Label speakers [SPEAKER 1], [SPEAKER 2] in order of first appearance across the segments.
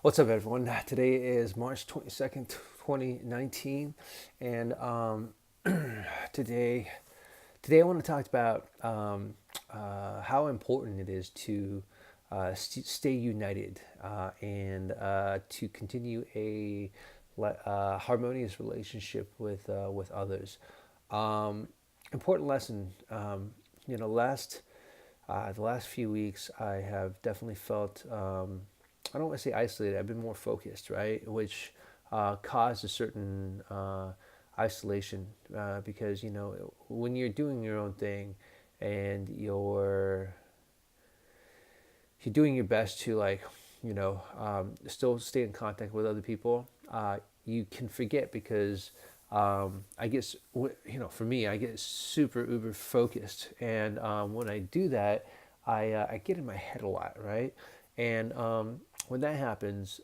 [SPEAKER 1] What's up, everyone? Today is March 22nd, 2019, and today, today I want to talk about how important it is to stay united and to continue a harmonious relationship with others. Um, Important lesson. The last few weeks, I have definitely felt, I don't want to say isolated, I've been more focused, right? Which caused a certain isolation because, when you're doing your own thing and you're doing your best to, like, still stay in contact with other people, you can forget because I guess, for me, I get super uber focused, and when I do that, I get in my head a lot, right? And when that happens,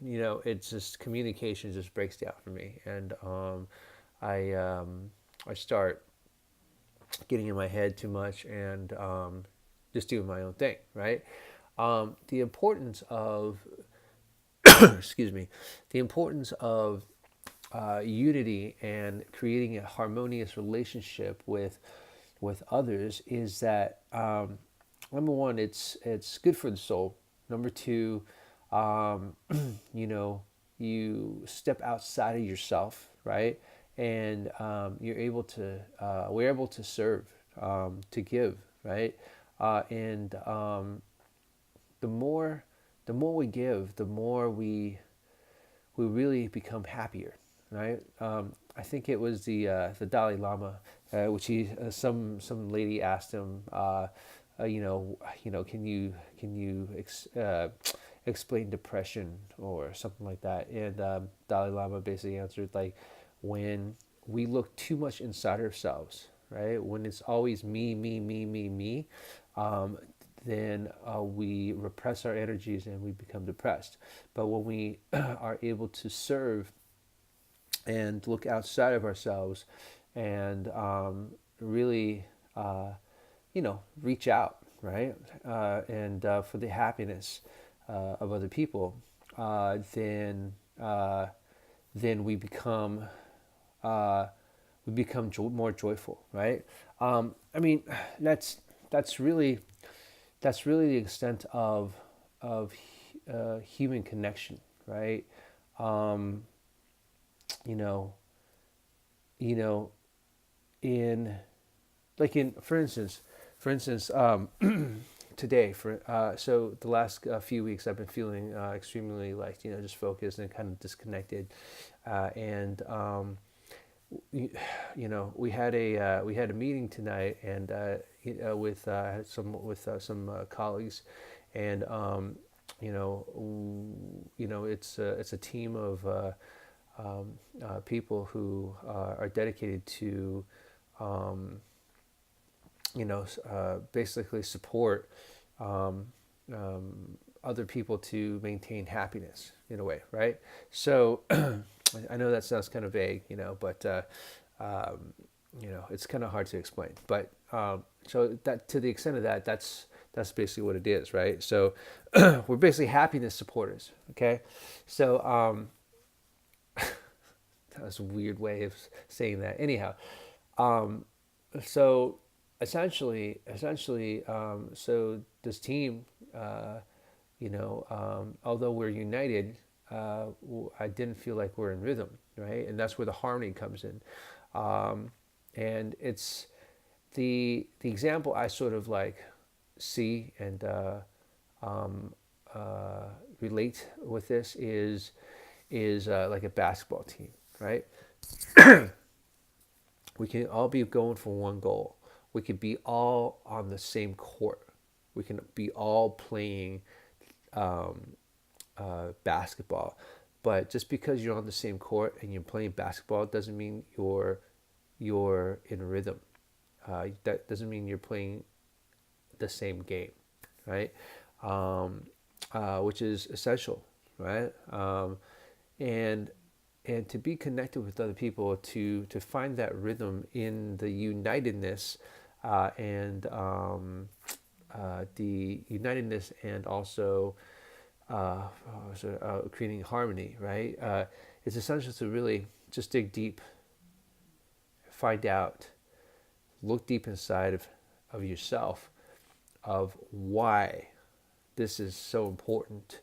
[SPEAKER 1] it's just communication just breaks down for me, and I I start getting in my head too much and just doing my own thing, right? The importance of excuse me, the importance of unity and creating a harmonious relationship with others is that number one, it's good for the soul. Number two, um, you know, you step outside of yourself, right? And you're able to we're able to serve, to give, right? And the more the more we give, the more we really become happier, right? I think it was the Dalai Lama, which he some lady asked him, can you explain depression or something like that? And Dalai Lama basically answered, like, when we look too much inside ourselves, right? When it's always me, me, me, me, me, um, then we repress our energies and we become depressed. But when we are able to serve and look outside of ourselves and really, reach out, right? And for the happiness of other people, then then uh, we become more joyful, right? I mean, that's that's really that's really the extent of human connection, right? Um, you know, you know, in like in for instance, today so the last few weeks I've been feeling extremely, like, just focused and kind of disconnected, and you, we had a meeting tonight, and with some colleagues, and it's a team of people who are dedicated to um, basically support um, other people to maintain happiness in a way, right? So I know that sounds kind of vague, but um, it's kind of hard to explain. But so that, to the extent of that, that's basically what it is, right? So we're basically happiness supporters, okay? So that was a weird way of saying that. Anyhow, um, so so this team, although we're united, I didn't feel like we're in rhythm, right? And that's where the harmony comes in. Um, and it's the example I sort of like see and um, uh, relate with this is like a basketball team, right? We can all be going for one goal. We could be all on the same court. We can be all playing um, basketball. But just because you're on the same court and you're playing basketball doesn't mean you're in rhythm. That doesn't mean you're playing the same game, right? Um, which is essential, right? And and to be connected with other people, to find that rhythm in the unitedness, and the unitedness, and also creating harmony, right? It's essential to really just dig deep, find out, look deep inside of yourself of why this is so important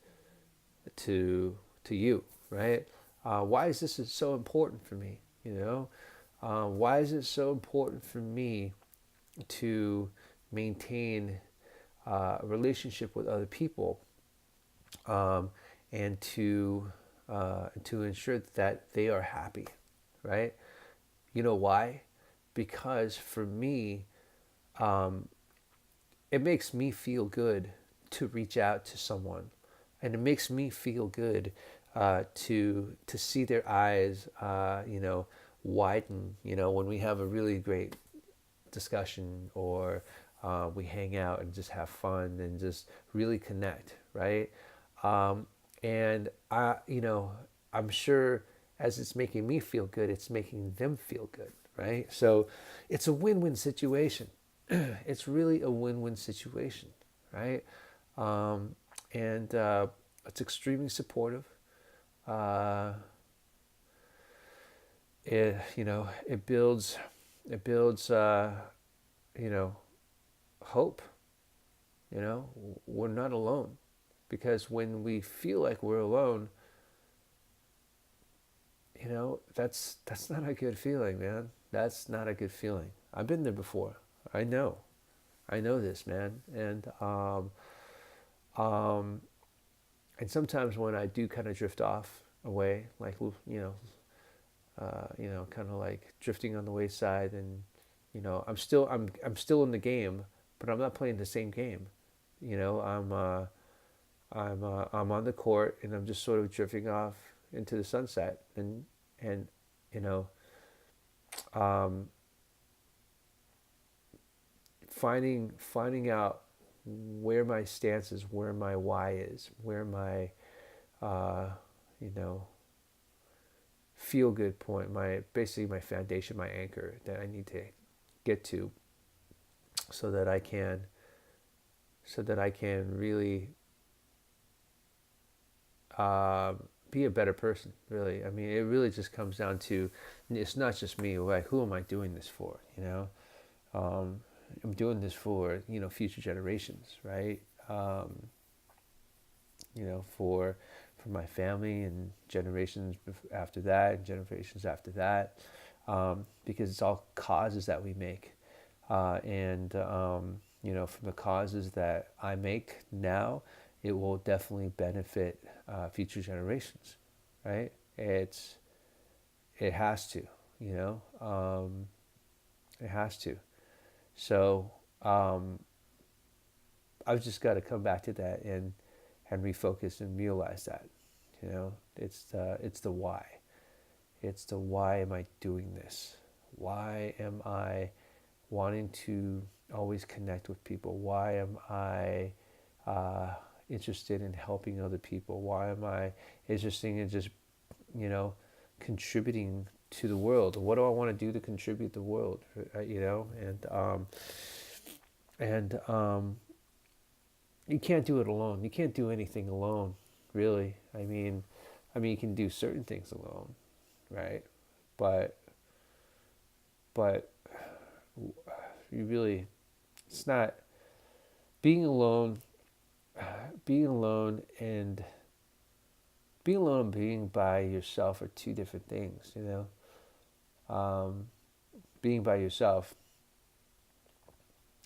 [SPEAKER 1] to you, right? Why is this so important for me? You know, why is it so important for me to maintain a relationship with other people, um, and to ensure that they are happy, right? You know why? Because for me, um, it makes me feel good to reach out to someone, and it makes me feel good to see their eyes, widen. You know, when we have a really great discussion, or we hang out and just have fun and just really connect, right? Um, and I'm sure as it's making me feel good, it's making them feel good, right? So it's a win-win situation. It's really a win-win situation, right? Um, and it's extremely supportive. Uh, it builds you know hope. We're not alone, because when we feel like we're alone, that's not a good feeling, man. That's not a good feeling. I've been there before. I know. I know this, man. Um, and sometimes when I do kind of drift off away, like kind of like drifting on the wayside, and I'm still in the game, but I'm not playing the same game. I'm on the court, and I'm just sort of drifting off into the sunset, and you know um, finding out where my stance is, where my why is, where my uh, you know feel good point, my basically my foundation, my anchor that I need to get to, so that I can really be a better person. Really, I mean, it really just comes down to, it's not just me. Like, who am I doing this for? Um, I'm doing this for future generations, right? Um, for my family, and generations after that, and generations after that, because it's all causes that we make, and from the causes that I make now, it will definitely benefit future generations, right? It has to, you know, it has to. So I've just got to come back to that, and refocus and realize that, it's the why. It's the why am I doing this? Why am I wanting to always connect with people? Why am I interested in helping other people? Why am I interested in just, you know, contributing to the world? What do I want to do to contribute to the world? And you can't do it alone. You can't do anything alone, really. I mean, you can do certain things alone, right? But but you really, it's not being alone. Being alone and being by yourself are two different things. Being by yourself,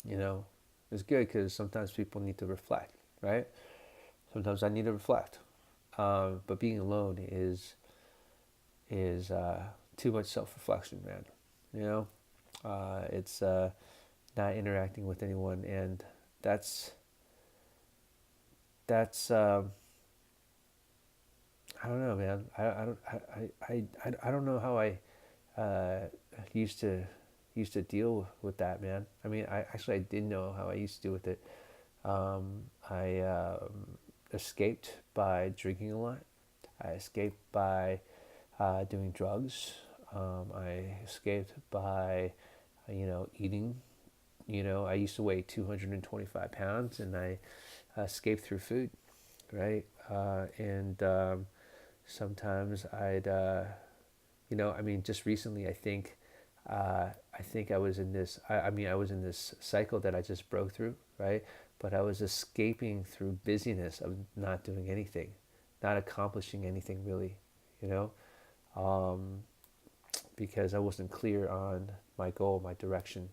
[SPEAKER 1] you know, is good because sometimes people need to reflect, right? Sometimes I need to reflect. But being alone is too much self-reflection, man. You know, it's not interacting with anyone, and that's that's I don't know, man. I don't know how I uh, used to deal with that, man. I mean, I did know how I used to deal with it. I escaped by drinking a lot. I escaped by doing drugs. I escaped by eating. I used to weigh 225 pounds, and I escaped through food. right? And sometimes I'd, I mean, just recently, I think I was in this. I mean, I was in this cycle that I just broke through, right? But I was escaping through busyness of not doing anything, not accomplishing anything really, you know, um, because I wasn't clear on my goal, my direction,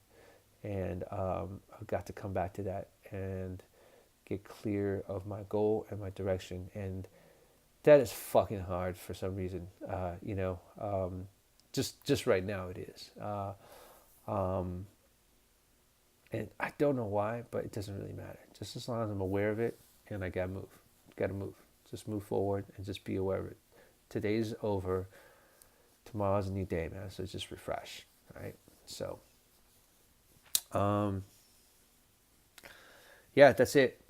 [SPEAKER 1] and I got to come back to that and get clear of my goal and my direction, and that is fucking hard for some reason. Just right now it is. Um, and I don't know why, but it doesn't really matter. Just as long as I'm aware of it, and I gotta move. Just move forward and just be aware of it. Today's over. Tomorrow's a new day, man. So just refresh, right? So, um, yeah, that's it.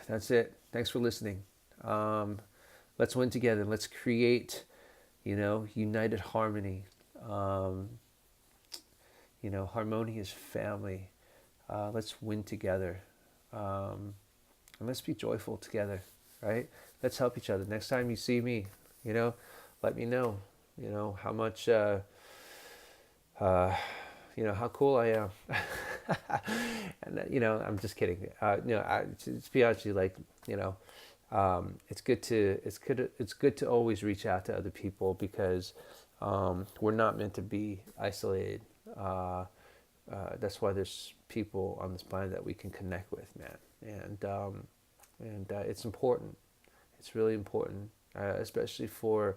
[SPEAKER 1] That's it. Thanks for listening. Um, let's win together. Let's create, united harmony. Um, harmonious family. Let's win together. And let's be joyful together, right? Let's help each other. Next time you see me, you know, let me know, how much, how cool I am. And, I'm just kidding. To be honest with you, like, it's good to always reach out to other people because we're not meant to be isolated. That's why there's people on this planet that we can connect with, man. And it's important. It's really important, especially for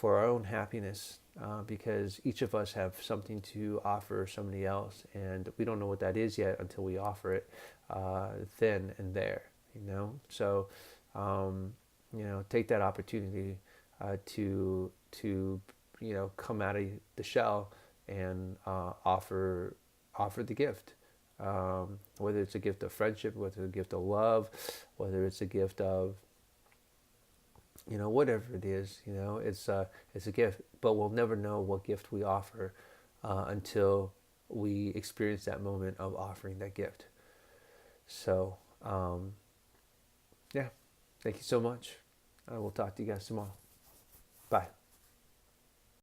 [SPEAKER 1] our own happiness, because each of us have something to offer somebody else, and we don't know what that is yet until we offer it then and there. So take that opportunity to come out of the shell and offer the gift, whether it's a gift of friendship, whether it's a gift of love, whether it's a gift of whatever it is. It's a gift, but we'll never know what gift we offer until we experience that moment of offering that gift. So yeah, thank you so much. I will talk to you guys tomorrow. Bye.